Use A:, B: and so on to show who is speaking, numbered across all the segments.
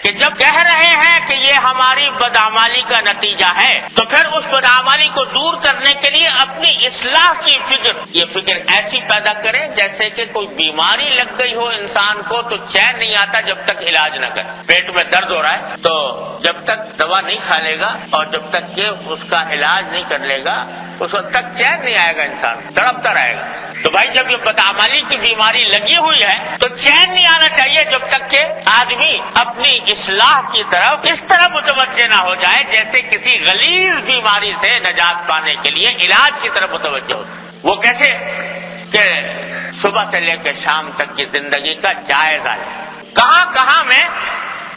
A: کہ جب کہہ رہے ہیں کہ یہ ہماری بدعمالی کا نتیجہ ہے تو پھر اس بدعمالی کو دور کرنے کے لیے اپنی اصلاح کی یہ فکر ایسی پیدا کریں جیسے کہ کوئی بیماری لگ گئی ہو انسان کو تو چین نہیں آتا جب تک علاج نہ کرے. پیٹ میں درد ہو رہا ہے تو جب تک دوا نہیں کھا لے گا اور جب تک کہ اس کا علاج نہیں کر لے گا اس وقت تک چین نہیں آئے گا، انسان تڑپتا رہے گا. تو بھائی جب یہ بدعمالی کی بیماری لگی ہوئی ہے تو چین نہیں آنا چاہیے جب تک کہ آدمی اپنی اصلاح کی طرف اس طرح متوجہ نہ ہو جائے جیسے کسی غلیظ بیماری سے نجات پانے کے لیے علاج کی طرف متوجہ ہو. وہ کیسے کہ صبح سے لے کے شام تک کی زندگی کا جائزہ لے، کہاں کہاں میں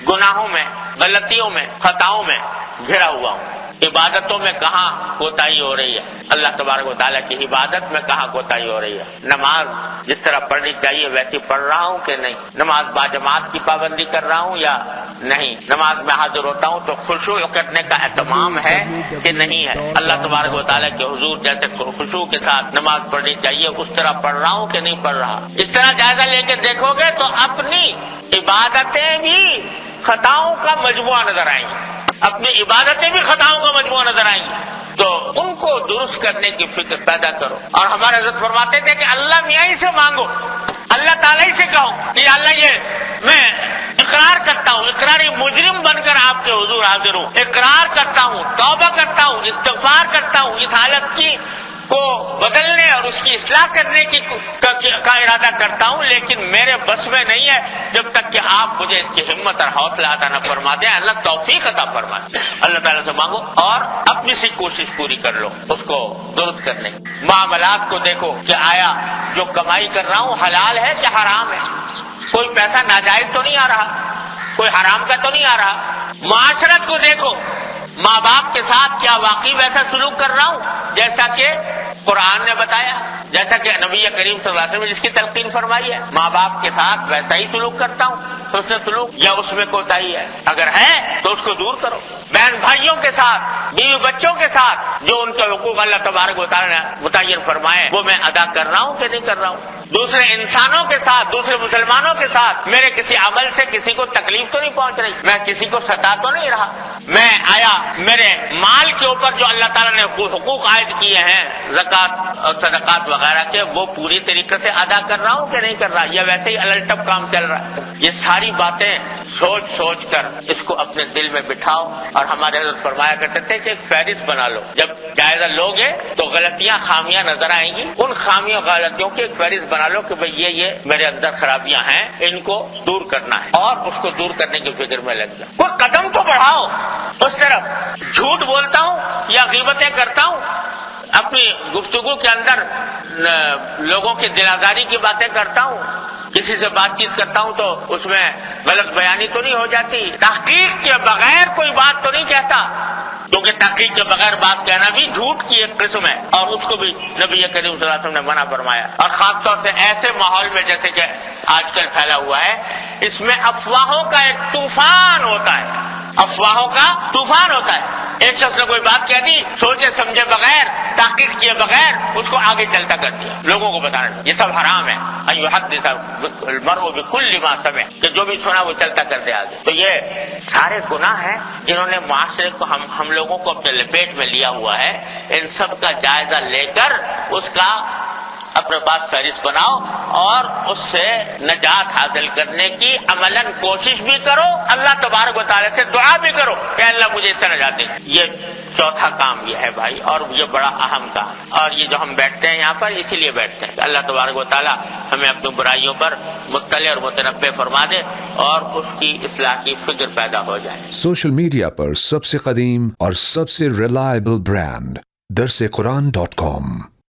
A: گناہوں میں، غلطیوں میں، خطاؤں میں گھرا ہوا ہوں، عبادتوں میں کہاں کوتاہی ہو رہی ہے، اللہ تبارک و تعالیٰ کی عبادت میں کہاں کوتاہی ہو رہی ہے، نماز جس طرح پڑھنی چاہیے ویسی پڑھ رہا ہوں کہ نہیں، نماز باجماعت کی پابندی کر رہا ہوں یا نہیں، نماز میں حاضر ہوتا ہوں تو خشوع کرنے کا اہتمام ہے کہ نہیں ہے، اللہ تبارک و تعالیٰ کے حضور جیسے خشوع کے ساتھ نماز پڑھنی چاہیے اس طرح پڑھ رہا ہوں کہ نہیں پڑھ رہا. اس طرح جائزہ لے کے دیکھو گے تو اپنی عبادتیں بھی خطاؤں کا مجموعہ نظر آئیں گی، اپنی عبادتیں بھی خطاؤں کا مجموعہ نظر آئیں گی. تو ان کو درست کرنے کی فکر پیدا کرو. اور ہمارے حضرت فرماتے تھے کہ اللہ میاں ہی سے مانگو، اللہ تعالیٰ ہی سے کہو کہ اللہ یہ میں اقرار کرتا ہوں، اقراری مجرم بن کر آپ کے حضور حاضر ہوں، اقرار کرتا ہوں، توبہ کرتا ہوں، استغفار کرتا ہوں، اس حالت کی کو بدلنے اور اس کی اصلاح کرنے کا ارادہ کرتا ہوں، لیکن میرے بس میں نہیں ہے جب تک کہ آپ مجھے اس کی ہمت اور حوصلہ عطا نہ فرما دیں. اللہ توفیق عطا فرما دیں. اللہ تعالیٰ سے مانگو اور اپنی سی کوشش پوری کر لو اس کو درست کرنے کی. معاملات کو دیکھو کہ آیا جو کمائی کر رہا ہوں حلال ہے کہ حرام ہے، کوئی پیسہ ناجائز تو نہیں آ رہا، کوئی حرام کا تو نہیں آ رہا. معاشرت کو دیکھو، ماں باپ کے ساتھ کیا واقعی ویسا سلوک کر رہا ہوں جیسا کہ قرآن نے بتایا، جیسا کہ نبی کریم صلی اللہ علیہ وسلم نے جس کی تلقین فرمائی ہے. ماں باپ کے ساتھ ویسا ہی سلوک کرتا ہوں تو اس نے سلوک یا اس میں کوتاہی ہے، اگر ہے تو اس کو دور کرو. بہن بھائیوں کے ساتھ، بیوی بچوں کے ساتھ جو ان کے حقوق اللہ تبارک و تعالیٰ نے متعین فرمائے وہ میں ادا کر رہا ہوں کہ نہیں کر رہا ہوں. دوسرے انسانوں کے ساتھ، دوسرے مسلمانوں کے ساتھ میرے کسی عمل سے کسی کو تکلیف تو نہیں پہنچ رہی، میں کسی کو ستا تو نہیں رہا، میں آیا میرے مال کے اوپر جو اللہ تعالیٰ نے حقوق عائد کیے ہیں زکوٰۃ اور صدقات وغیرہ کے وہ پوری طریقے سے ادا کر رہا ہوں کہ نہیں کر رہا، یا ویسے ہی الٹپ کام چل رہا ہے. یہ ساری باتیں سوچ سوچ کر اس کو اپنے دل میں بٹھاؤ. اور ہمارے حضرت فرمایا کرتے تھے کہ ایک فہرست بنا لو، جب جائزہ لوگے تو غلطیاں خامیاں نظر آئیں گی، ان خامیوں غلطیوں کی ایک فہرست بنا لو کہ بھئی یہ میرے اندر خرابیاں ہیں، ان کو دور کرنا ہے اور اس کو دور کرنے کی فکر میں لگ جاؤ. کوئی قدم تو بڑھاؤ اس طرف. جھوٹ بولتا ہوں یا غیبتیں کرتا ہوں، اپنی گفتگو کے اندر لوگوں کی دل آزاری کی باتیں کرتا ہوں، کسی سے بات چیت کرتا ہوں تو اس میں غلط بیانی تو نہیں ہو جاتی، تحقیق کے بغیر کوئی بات تو نہیں کہتا، کیونکہ تحقیق کے بغیر بات کہنا بھی جھوٹ کی ایک قسم ہے اور اس کو بھی نبی کریم صلی اللہ علیہ وسلم نے منع فرمایا. اور خاص طور سے ایسے ماحول میں جیسے کہ آج کل پھیلا ہوا ہے، اس میں افواہوں کا ایک طوفان ہوتا ہے، افواہوں کا طوفان ہوتا ہے. ایک شخص نے کوئی بات کہہ دی، سوچے سمجھے بغیر، تحقیق کیے بغیر اس کو آگے چلتا کر دیا، لوگوں کو بتانا. یہ سب حرام ہے. یحدث المرء بكل ما سمع، کہ جو بھی سنا وہ چلتا کر دے آگے. تو یہ سارے گناہ ہیں جنہوں نے معاشرے کو ہم لوگوں کو اپنے لپیٹ میں لیا ہوا ہے. ان سب کا جائزہ لے کر اس کا اپنے پاس فہرست بناؤ اور اس سے نجات حاصل کرنے کی عملاً کوشش بھی کرو، اللہ تبارک و تعالیٰ سے دعا بھی کرو کہ اللہ مجھے اس سے نجات دے. یہ چوتھا کام یہ ہے بھائی، اور یہ بڑا اہم کام. اور یہ جو ہم بیٹھتے ہیں یہاں پر اسی لیے بیٹھتے ہیں کہ اللہ تبارک و تعالیٰ ہمیں اپنی برائیوں پر مطلع اور متنبہ فرما دے اور اس کی اصلاح کی فکر پیدا ہو جائے.
B: سوشل میڈیا پر سب سے قدیم اور سب سے ریلائبل برانڈ درسقرآن.com